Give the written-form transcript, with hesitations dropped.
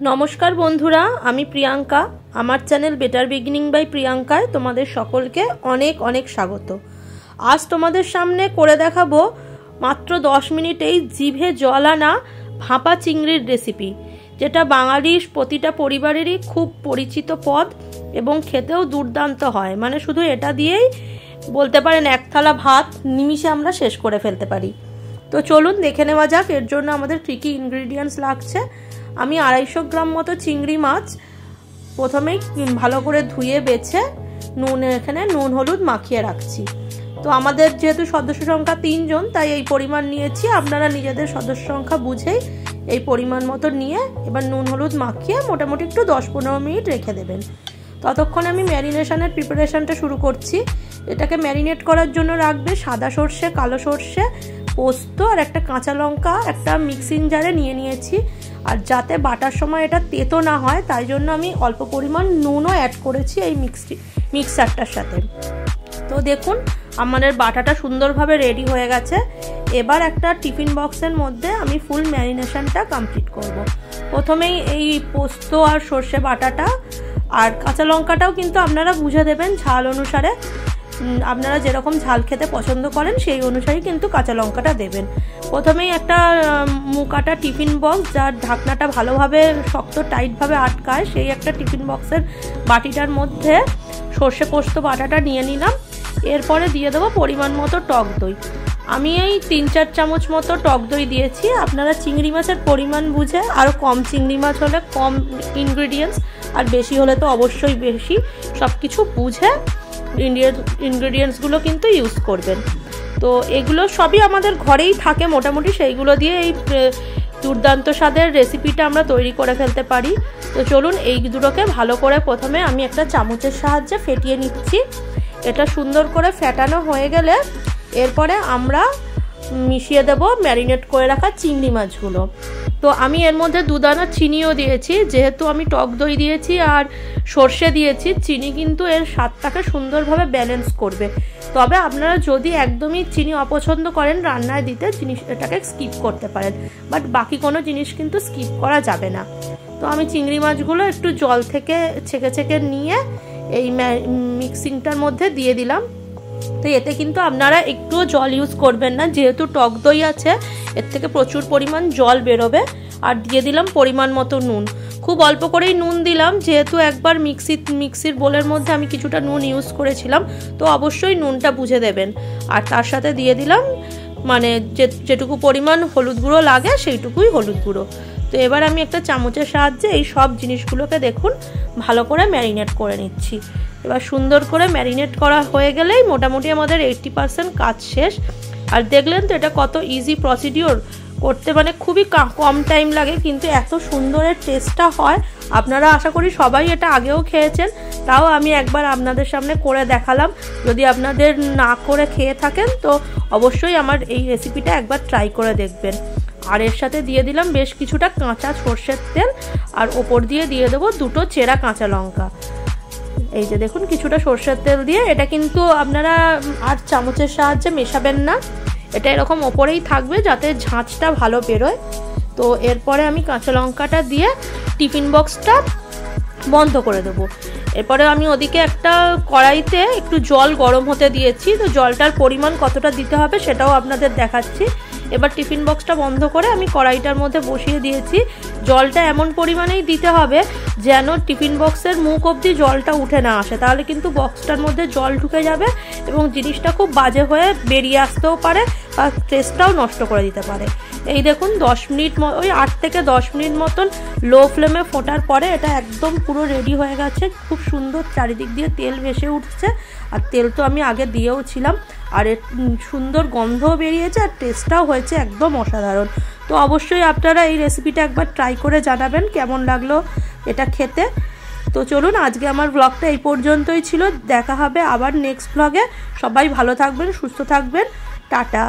নমস্কার বন্ধুরা, আমি প্রিয়াঙ্কা। আমার চ্যানেল বেটার বিগিনিং বাই প্রিয়াঙ্কায় তোমাদের সকলকে অনেক অনেক স্বাগত। আজ তোমাদের সামনে করে দেখাবো মাত্র 10 মিনিটেই জিভে জল আনা ভাপা চিংড়ির রেসিপি, যেটা বাঙালির প্রতিটা পরিবারেরই খুব পরিচিত পদ এবং খেতেও দুর্দান্ত হয়। মানে শুধু এটা দিয়েই বলতে পারেন এক থালা ভাত নিমিষে আমরা শেষ করে ফেলতে পারি। তো চলুন দেখে নেওয়া যাক এর জন্য আমাদের কী কী ইনগ্রিডিয়েন্টস লাগছে। আমি 250 গ্রাম মতো চিংড়ি মাছ প্রথমেই ভালো করে ধুয়ে বেছে এখানে নুন হলুদ মাখিয়ে রাখছি। তো আমাদের যেহেতু সদস্য সংখ্যা 3 জন, তাই এই পরিমাণ নিয়েছি। আপনারা নিজেদের সদস্য সংখ্যা বুঝেই এই পরিমাণ মতো নিয়ে এবার নুন হলুদ মাখিয়ে মোটামুটি একটু 10-15 মিনিট রেখে দেবেন। ততক্ষণে আমি ম্যারিনেশনের প্রিপারেশনটা শুরু করছি। এটাকে ম্যারিনেট করার জন্য রাখবে সাদা সর্ষে, কালো সর্ষে, পোস্ত আর একটা কাঁচা লঙ্কা একটা মিক্সিং জারে নিয়ে নিয়েছি। আর যাতে বাটার সময় এটা তেতো না হয় তাই জন্য আমি অল্প পরিমাণ নুনও অ্যাড করেছি এই মিক্সারটার সাথে। তো দেখুন আমাদের বাটাটা সুন্দরভাবে রেডি হয়ে গেছে। এবার একটা টিফিন বক্সের মধ্যে আমি ফুল ম্যারিনেশনটা কমপ্লিট করব। প্রথমেই এই পোস্ত আর সর্ষে বাটাটা আর কাঁচা লঙ্কাটাও কিন্তু আপনারা বুঝে দেবেন ঝাল অনুসারে। আপনারা যেরকম ঝাল খেতে পছন্দ করেন সেই অনুসারেই কিন্তু কাঁচা লঙ্কাটা দেবেন। প্রথমেই একটা মুকাটা টিফিন বক্স যার ঢাকনাটা ভালোভাবে শক্ত টাইটভাবে আটকায়, সেই একটা টিফিন বক্সের বাটিটার মধ্যে সর্ষে পোস্ত বাটাটা নিয়ে নিলাম। এরপরে দিয়ে দেবো পরিমাণ মতো টক দই। আমি এই 3-4 চামচ মতো টক দই দিয়েছি। আপনারা চিংড়ি মাছের পরিমাণ বুঝে, আরও কম চিংড়ি মাছ হলে কম ইনগ্রিডিয়েন্টস, আর বেশি হলে তো অবশ্যই বেশি, সব কিছু বুঝে ইনগ্রিডিয়েন্টসগুলো কিন্তু ইউজ করবেন। তো এগুলো সবই আমাদের ঘরেই থাকে মোটামুটি, সেইগুলো দিয়ে এই দুর্দান্ত স্বাদের রেসিপিটা আমরা তৈরি করে ফেলতে পারি। তো চলুন এই দুটোকে ভালো করে প্রথমে আমি একটা চামচের সাহায্যে ফেটিয়ে নিচ্ছি। এটা সুন্দর করে ফেটানো হয়ে গেলে এরপরে আমরা মিশিয়ে দেব ম্যারিনেট করে রাখা চিংড়ি মাছগুলো। তো আমি এর মধ্যে 2 দানা চিনিও দিয়েছি। যেহেতু আমি টক দই দিয়েছি আর সর্ষে দিয়েছি, চিনি কিন্তু এর স্বাদটাকে সুন্দরভাবে ব্যালেন্স করবে। তবে আপনারা যদি একদমই চিনি অপছন্দ করেন রান্নায় দিতে, এটাকে স্কিপ করতে পারেন, বাট বাকি কোনো জিনিস কিন্তু স্কিপ করা যাবে না। তো আমি চিংড়ি মাছগুলো একটু জল থেকে ছেঁকে ছেঁকে নিয়ে এই মিক্সিংটার মধ্যে দিয়ে দিলাম। তো এতে কিন্তু আপনারা একটুও জল ইউজ করবেন না, যেহেতু টক দই আছে এর থেকে প্রচুর পরিমাণ জল বেরোবে। আর দিয়ে দিলাম পরিমাণ মতো নুন। খুব অল্প করেই নুন দিলাম, যেহেতু একবার মিক্সির বোলের মধ্যে আমি কিছুটা নুন ইউজ করেছিলাম। তো অবশ্যই নুনটা বুঝে দেবেন। আর তার সাথে দিয়ে দিলাম মানে যেটুকু পরিমাণ হলুদ গুঁড়ো লাগে সেইটুকুই হলুদ গুঁড়ো। তো এবার আমি একটা চামচের সাহায্যে এই সব জিনিসগুলোকে দেখুন ভালো করে ম্যারিনেট করে নিচ্ছি। এবার সুন্দর করে ম্যারিনেট করা হয়ে গেলেই মোটামুটি আমাদের 80% কাজ শেষ। আর দেখলেন তো এটা কত ইজি প্রসিডিওর করতে, মানে খুবই কম টাইম লাগে, কিন্তু এত সুন্দরের টেস্টটা হয়। আপনারা আশা করি সবাই এটা আগেও খেয়েছেন, তাও আমি একবার আপনাদের সামনে করে দেখালাম। যদি আপনাদের না করে খেয়ে থাকেন তো অবশ্যই আমার এই রেসিপিটা একবার ট্রাই করে দেখবেন। আর এর সাথে দিয়ে দিলাম বেশ কিছুটা কাঁচা সর্ষের তেল, আর ওপর দিয়ে দেবো 2 চেরা কাঁচা লঙ্কা। এই যে দেখুন কিছুটা সর্ষের তেল দিয়ে, এটা কিন্তু আপনারা আর চামচের সাহায্যে মেশাবেন না, এটা এরকম ওপরেই থাকবে যাতে ঝাঁঝটা ভালো বেরোয়। তো এরপরে আমি কাঁচা লঙ্কাটা দিয়ে টিফিন বক্সটা বন্ধ করে দেবো। এরপরে আমি ওদিকে একটা কড়াইতে একটু জল গরম হতে দিয়েছি। তো জলটার পরিমাণ কতটা দিতে হবে সেটাও আপনাদের দেখাচ্ছি। এবার টিফিন বক্সটা বন্ধ করে আমি কড়াইটার মধ্যে বসিয়ে দিয়েছি। জলটা এমন পরিমাণেই দিতে হবে যেন টিফিন বক্সের মুখ অবধি জলটা উঠে না আসে, তাহলে কিন্তু বক্সটার মধ্যে জল ঢুকে যাবে এবং জিনিসটা খুব বাজে হয়ে বেরিয়ে আসতেও পারে বা টেস্টটাও নষ্ট করে দিতে পারে। এই দেখুন 10 মিনিট, ওই 8 থেকে 10 মিনিট মতন লো ফ্লেমে ফোটার পরে এটা একদম পুরো রেডি হয়ে গেছে। খুব সুন্দর চারিদিক দিয়ে তেল ভেসে উঠছে, আর তেল তো আমি আগে দিয়েও ছিলাম, আর এর সুন্দর গন্ধও বেরিয়েছে, আর টেস্টটাও হয়েছে একদম অসাধারণ। তো অবশ্যই আপনারা এই রেসিপিটা একবার ট্রাই করে জানাবেন কেমন লাগলো এটা খেতে। তো চলুন আজকে আমার ব্লগটা এই পর্যন্তই ছিল। দেখা হবে আবার নেক্সট ব্লগে। সবাই ভালো থাকবেন, সুস্থ থাকবেন, টাটা।